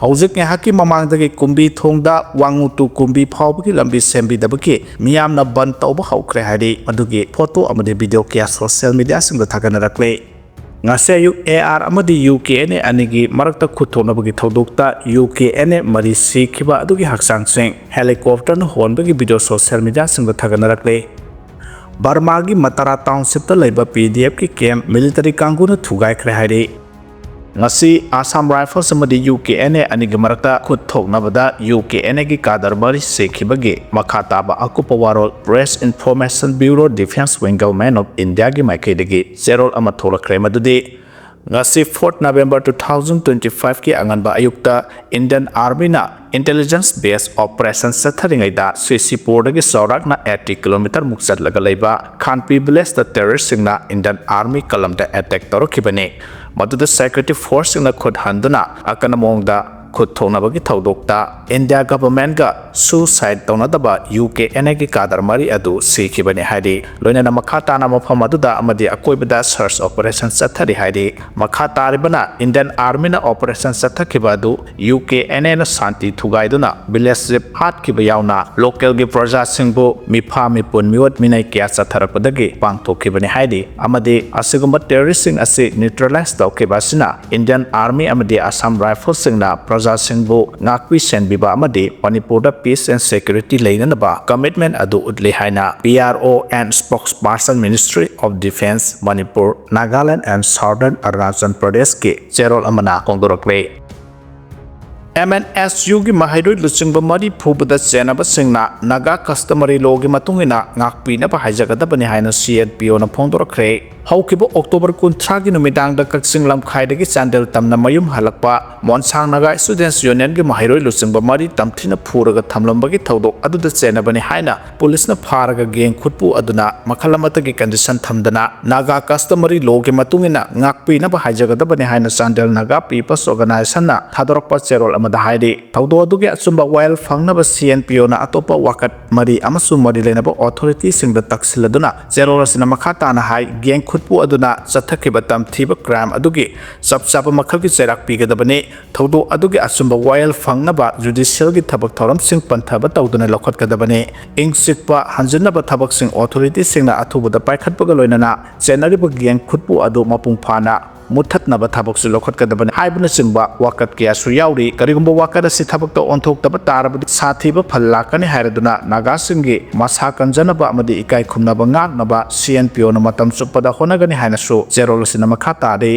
Hauzik ngahaki mamangdagi kumbi thongda wangutu kumbi phawbagi lambi sembidabaki miyamna ban tawba houkhre hari madugi photo amadi video kya social media singda thaganarakle ngase ayuk AR amadi UKNA anigi marakta khuthonabagi thodokta UKNA mari sikhiba adugi haksang sing helicopter na honbagi video social media singda thaganarakle Barmagi Matara Township ta laiba PDF ki camp military kanguna thugai khre hari ngasi Assam Rifles amadi UKNA anigi marakta khuthoknabada UKNA gi kadar mari sekhibagi makha taba akupa warol Press Information Bureau Defense Wing Government of India gi maikaidagi zerol ama tholakre madudi ngasi 4 November 2025 ki Akanba ayukta Indian Army na intelligence based operations satharingaida Sisipur dagi saurakna 80 km muksat laga laiba Khanpi village the terrorist singna Indian Army kalamda attack torokibani maduda security force singna khud handuna akanamongda khud thonabagi thodokta India government ga suicide tonadaba UKNA gi kadar mari adu sikhibani hari loinana makha tana mafam aduda amadi akoibada search operation sathari hari makha taribana Indian Army na operation sathakiba adu UKNA na santi thugaiduna village zip hat kiba yauna local gi praja singbu mifa mipun miwat minai kya satharakpadagi pangthokibani hari amadi asigumba terrorist sing ase neutralize tawkiba sina Indian Army amadi Assam Rifles singna praja singbu ngakwi senbiba amadi Manipur da peace and security lainanaba commitment adu udli haina PRO and spokesperson Ministry of Defense Manipur Nagaland and Southern Arunachal Pradesh ke Cherol amana kongdorakle MNSU gi mahairoi luchingba mari phubada chenaba singna naga customary law gi matungina ngakpi na ba haijagadabani haina CNPO na phongdorakre haukibo October 13 gi numidang da kaksing lamkhai dagi chandel tamna mayum halakpa monsang naga students union gi mahairoi luchingba mari tamthina phuraga thamlambagi thodok aduda chenabani haina police na pharaga geng khutpu aduna makhalamata gi condition thamdana naga customary law gi matungina ngakpi na ba haijagadabani haina chandel naga people's organization na thadorakpa cherol da haidi thaudo adugi achumba while fangnaba CNPO na atopa wakat mari amasu mari lenaba authority singda taksiladuna zero rasina makha tana hai geng khutpu aduna chathakiba tamthiba crime adugi sabsaba makhalgi cherak pigadabani thaudo adugi achumba while fangnaba judicial gi thabak thoram sing panthaba tawduna lokhat kadabani ingsikpa hanjinaba thabak sing authority singna athubuda paikhatpaga loinana chenariba geng khutpu adu mapung phana muthatnaba thabak su lokhat kadabani haibuna singba wakat kya su yauri karigumba wakada si thabak to onthok taba tarabadi sathiba phallakani hairaduna naga singi masa kanjanaba amadi ikai khumnaba nganaba CNPO na matam supada honagani haina su zerol sinama khata de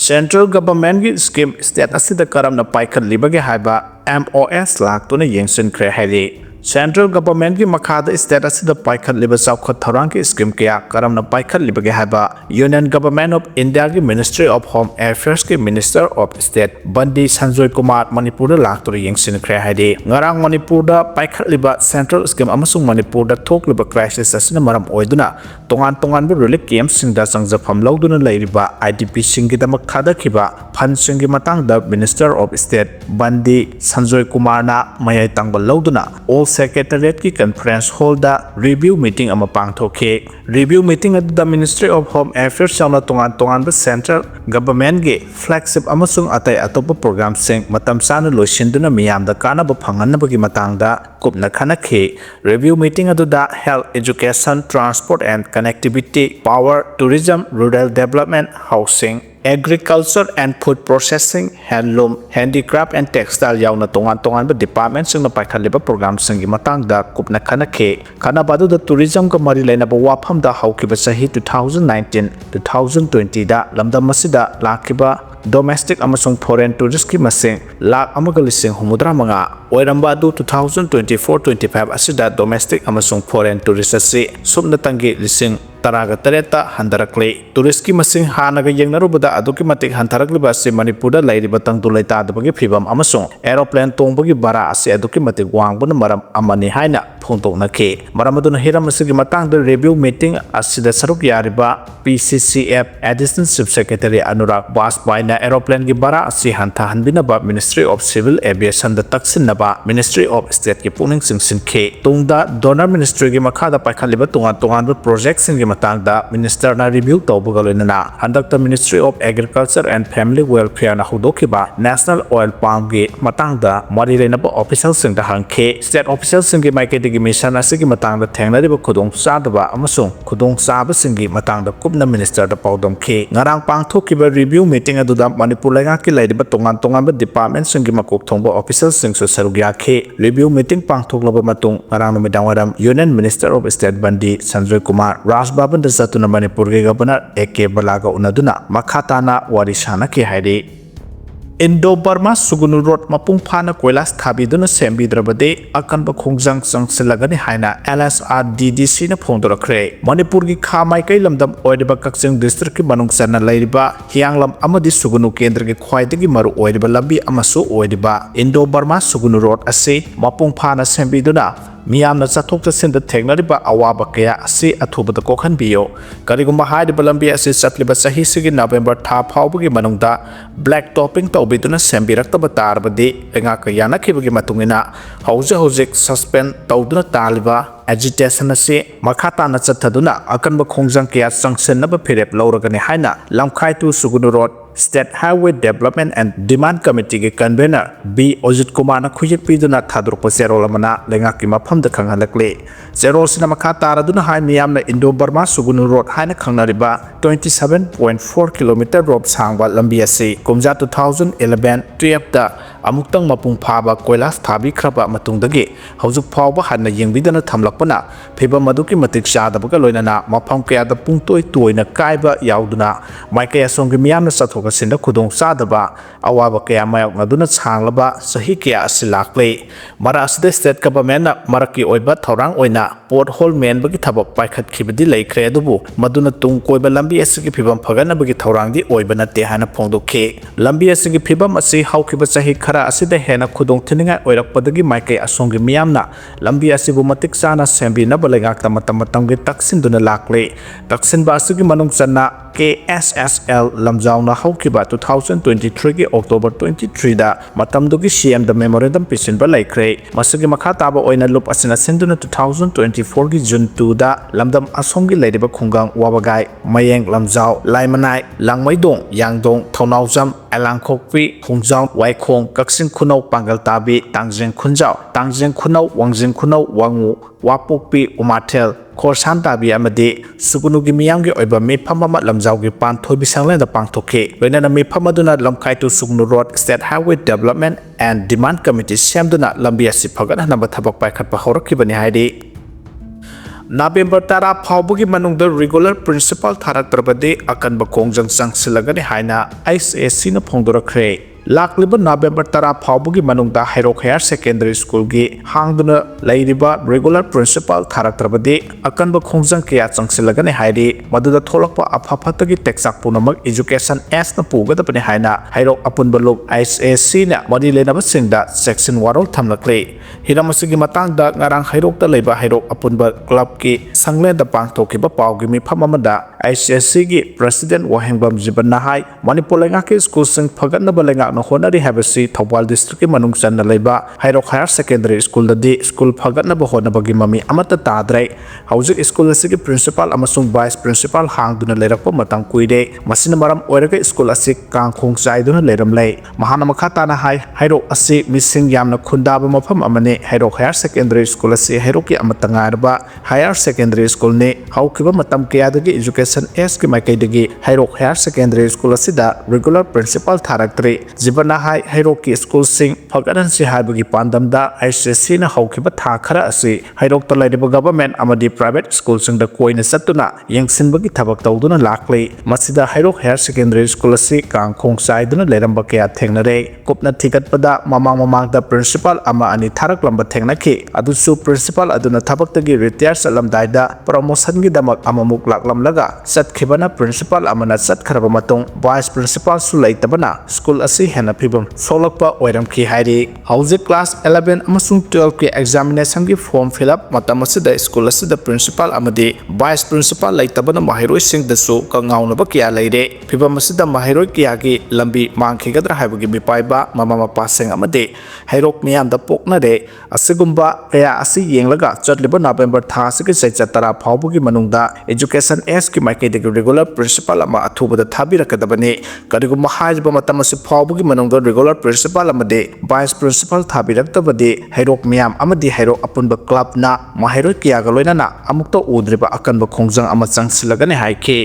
Central government gi scheme state asida karamna paikhat libage haiba MOS lak to na yengsin khre hairi Central government ki makhada state asida paikhat liba chawkhat thorang ki scheme kya karamna paikhat libage haiba Union Government of India ki Ministry of Home Affairs ki Minister of State Bandh Sanjoy Kumar Manipur da laktor yengsin khre haidi ngarang Manipur da paikhat liba central scheme amasung Manipur da thok liba crisis asina maram oiduna tongan bu relief camp singda sangjafam lawduna lairiba IDP singi da makhada khiba fan singi matang da Minister of State Bandh Sanjoy Kumar na mayai tangba lawduna all Secretariat ki conference hall da review meeting ama pangthokhe review meeting at the Ministry of Home Affairs chawna tongan ba central government ge flagship amasung atai atopa program sing matam sana loisinduna miyam da kana ba phanganna gi matang da kupna khanakhe review meeting adu da health education transport and connectivity power tourism rural development housing agriculture and food processing handloom handicraft and textile yauna tongan ba department sing na paikhatliba program sing gi matang da kupna khanakhe khanabadu da tourism ka mari lena ba wafam da haukiba sahi 2019 2020 da lamdam masida lakiba domestic amasung foreign tourist ki masing lak amaga lising humudra manga oiramba du 2024-25 asida domestic amasung foreign tourist asi subna tangi lising taraga tareta handarakle tourist ki masing hanaga yengnarubada aduki matik hantarakliba asi Manipur da lairiba tangtu laita dabagi phibam amasung aeroplane tongbagi bara asi aduki matik wangbuna maram amani haina ꯐꯣꯡꯗꯣꯛꯅꯈꯤ ꯃꯔꯝ ꯑꯗꯨꯅ ꯍꯤꯔꯝ ꯑꯁꯤꯒꯤ ꯃꯇꯥꯡꯗ review meeting ꯑꯁꯤꯗ ꯁꯔꯨꯛ ꯌꯥꯔꯤꯕ PCCF Additional Chief Secretary Anurag Bajpaiyina aeroplane bara asi hanthahanbinaba Ministry of Civil Aviation da taksinaba Ministry of State ki puning singsinke tungda donor ministry gi makhada paikhaliba tongan project singi matangda minister na review tawbuga loinana handakta Ministry of Agriculture and Family Welfare na hudokiba National Oil Palm gi matangda mari renaba officials sing da hangke state officials singi maiketi gi mission asigi matangda thengnariba khudong sadaba amasung khudong saba singi matangda kubna minister da pawdomke ngarang pangthokiba review meeting aduda Manipur laga ki laidiba tongan department singi makok thongba officials sing so sarugya ke review meeting pangthoklaba matung ngarang numidang waram Union Minister of State Bandh Sanjoy Kumar Rajbaban da satuna Manipur ge governor AK Balaga unaduna makha tana warishana ke haide Indo-Burma Sugunu Road mapung phana koilas thabiduna sembidrabade Akanba khongjang changsilagani haina LSRDDC na phongdorakre Manipur gi kha maikai lamdam oidiba kakching district ki manung chana lairiba hianglam amadi Sugunu kendra gi khwaidagi maru oidiba lambi amasu oidiba Indo-Burma Sugunu Road ase mapung phana sembiduna miyamna chathok chasinda thengnariba awaba kaya ase athubada kokhanbiyo karigumba haidaba lambi ase chatliba sahi sigi November tha phawbagi manungda black topping tawbiduna sembirakta tarbadi enga kayana khibagi matungina hojik suspend tawduna taliba agitation ase makha tana chathaduna Akanba khongjang kaya changsenaba phirep lawragani haina lamkhai tu Sugunu Road State Highway Development and Demand Committee ke convener B Ojit Kumar na khuyek piduna thadrukpa zerol amana lengaki mafamda khanghalakle zerol sina makha taraduna hai miyamna Indo-Burma Sugunu Road haina khangnariba 27.4 km road sangba lambi ase kumja 2011-12 da amuktang mapung phaba koilas thabi khraba matungdagi haujuk phawba hanna yengbidana thamlakpana pheba maduki matik chadabaga loinana mafam kaya da pungtoi toina kaiba yauduna maikaya songi miyamna sathok sinda khudong sadaba awaba kaya mayok naduna changlaba sahi kaya asilakle mara asde state government na maraki oiba thorang oina pothole men bagi thabak paikhat khibadi laikre adubu maduna tung koiba lambi asigi phibam phagana bagi thorang di oiba na te hana phongdokhe lambi asigi phibam asi haukiba sahi khara asida hena khudong thininga oirakpadagi maikai asongi miyamna lambi asibu matik chana sembi na balengak tamatam gi taksinduna lakle taksin ba asigi manung channa KSSL lamjauna haukiba 2023 ki October 23 da matamdugi CM da memorandum pisinba laikre masigi makha taba oina lup asina sinduna 2024 ki June 2 da lamdam asongi laidiba khungang wabagai mayeng lamjau laimanai langmaidong yangdong thaunaujam alangkhokpi khongjang waikhong kaksin khunau pangal tabi tangjeng khunau wangjing khunau wangu wapokpi umathel khorsan tabi amade Sugunu gi miyamgi oiba mifam ama lamjau gi pan thoibi sanglen da pangthokhe loinana mifam aduna lamkhai tu Sugunu Road State Highway Development and Demand Committee semduna lambi asi phagana namba thabak paikhatpa haurakibani haidi November 10 phawbagi manungda regular principal tharaktrabade Akanba khongjang changsilagani haina ISAC na phongdorakre Lakliba November 10 phawbagi manungda Hairok Higher Secondary School gi hangduna lairiba regular principal tharaktrabade Akanba khongjang kaya changsilagani haidi maduda tholakpa aphafatagi teksak punamak education as na pugadapani haina Hairok apunba lok ISAC na mari lenaba singda section warol thamlakle hiramasigi matangda ngarang Hairok ta leiba Hairok apunba club ki sanglenda pangthokiba pawgi mifam amada ISAC gi president wahengbam jiban nahai Manipur lenga ki school sing phaganaba lenga no honari habasi Thawbal district ki manung channa leiba Hairok Higher Secondary School da di school phaganaba honabagi mami amata tadrai haujik school asigi principal amasung vice principal hangduna leirakpa matang kuide masina maram oiraga school asik kangkhong chaiduna leiram lei mahana makha tana hai Hairok asi mising yamna khundaba mafam amane Hairok Higher Secondary School asi Hairok ki amata ngarba Higher Secondary School ne haukiba matam kayadagi education as ki maikaidagi Hairok Higher Secondary School asida regular principal tharaktre jibana hai Hairok ki school sing phaganan si haibagi pandamda ICC na haukiba tha khara asi Hairok ta laidiba government amadi private school sing da koina satuna yengsinbagi thabak tawduna lakle masida Hairok Higher Secondary School asi kangkhong chaiduna leiramba kaya thengnare kopna thigatpada mamang da principal ama ani tharak lamba thengnaki adusu principal aduna thabaktagi retire salamdaida promotion gi damak amamuk laklamlaga ꯆꯠꯈꯤꯕꯅ principal ꯑꯃꯅ ꯆꯠꯈ꯭ꯔꯕ ꯃꯇꯨꯡ vice ꯄ꯭ꯔꯤꯟꯁꯤꯄꯥꯜꯁꯨ ꯂꯩꯇꯕꯅ school ꯑꯁꯤ ꯍꯦꯟꯅ ꯐꯤꯕꯝ ꯁꯣꯛꯂꯛꯄ ꯑꯣꯏꯔꯝꯈꯤ ꯍꯥꯏꯔꯤ ꯍꯧꯖꯤꯛ ꯀ꯭ꯂꯥꯁ 11 ꯑꯃꯁꯨꯡ 12ꯀꯤ ꯑꯦꯛꯖꯥꯃꯤꯅꯦꯁꯟꯒꯤ ꯐꯣꯔꯝ ꯐꯤꯜꯑꯞ ꯃꯇꯝ ꯑꯁꯤꯗ ꯁ꯭ꯀꯨꯜ ꯑꯁꯤꯗ ꯄ꯭ꯔꯤꯟꯁꯤꯄꯥꯜ ꯑꯃꯗꯤ ꯚꯥꯏꯁ ꯄ꯭ꯔꯤꯟꯁꯤꯄꯥꯜ ꯂꯩꯇꯕꯅ ꯃꯍꯩꯔꯣꯏꯁꯤꯡꯗꯁꯨ ꯀꯉꯥꯎꯅꯕ ꯀꯌꯥ ꯂꯩꯔꯦ ꯐꯤꯕꯝ ꯑꯁꯤꯗ ꯃꯍꯩꯔꯣꯏ ꯀꯌꯥꯒꯤ ꯂꯝꯕꯤ ꯃꯥꯡꯈꯤꯒꯗ꯭ꯔꯥ ꯍꯥꯏꯕꯒꯤ ꯃꯤꯄꯥꯏꯕ ꯃꯃꯥ ꯃꯄꯥꯁꯤꯡ ꯑꯃꯗꯤ ꯍꯩꯔꯣꯛ ꯃꯤꯌꯥꯝꯗ ꯄꯣꯛꯅꯔꯦ ꯑꯁꯤꯒꯨꯝꯕ ꯀꯌꯥ ꯑꯁꯤ ꯌꯦꯡꯂꯒ ꯆꯠꯂꯤꯕ ꯅꯕꯦꯝꯕꯔ ꯊꯥ ꯑꯁꯤꯒꯤ ꯆꯩꯆꯠ 10 ꯐꯥꯎꯕꯒꯤ ꯃꯅꯨꯡꯗ ꯑꯦꯖꯨꯀꯦꯁꯟ ꯑꯦꯖꯀꯤ ꯃꯥꯏꯀꯩꯗꯒꯤ ꯔꯤꯒꯨꯂꯔ ꯄ꯭ꯔꯤꯟꯁꯤꯄꯥꯜ ꯑꯃ ꯑꯊꯨꯕꯗ ꯊꯥꯕꯤꯔꯛꯀꯗꯕꯅꯤ ꯀꯔꯤꯒꯨꯝꯕ ꯍꯥꯏꯔꯤꯕ ꯃꯇꯝ ꯑꯁꯤ ꯐꯥꯎꯕꯒꯤ ꯃꯅꯨꯡꯗ ꯔꯤꯒꯨꯂꯔ ꯄ꯭ꯔꯤꯟꯁꯤꯄꯥꯜ ꯑꯃꯗꯤ ꯚꯥꯏꯁ ꯄ꯭ꯔꯤꯟꯁꯤꯄꯥꯜ ꯊꯥꯕꯤꯔꯛꯇꯕꯗꯤ ꯍꯩꯔꯣꯛ ꯃꯤꯌꯥꯝ ꯑꯃꯗꯤ ꯍꯩꯔꯣꯛ ꯑꯄꯨꯟꯕ ꯀ꯭ꯂꯕꯅ ꯃꯍꯩꯔꯣꯏ ꯀꯌꯥꯒ ꯂꯣꯏꯅꯅ ꯑꯃꯨꯛꯇ ꯎꯗ꯭ꯔꯤꯕ ꯑꯀꯟꯕ ꯈꯣꯡꯖꯪ ꯑꯃ ꯆꯪꯁꯤꯜꯂꯒꯅꯤ ꯍꯥꯏꯈꯤ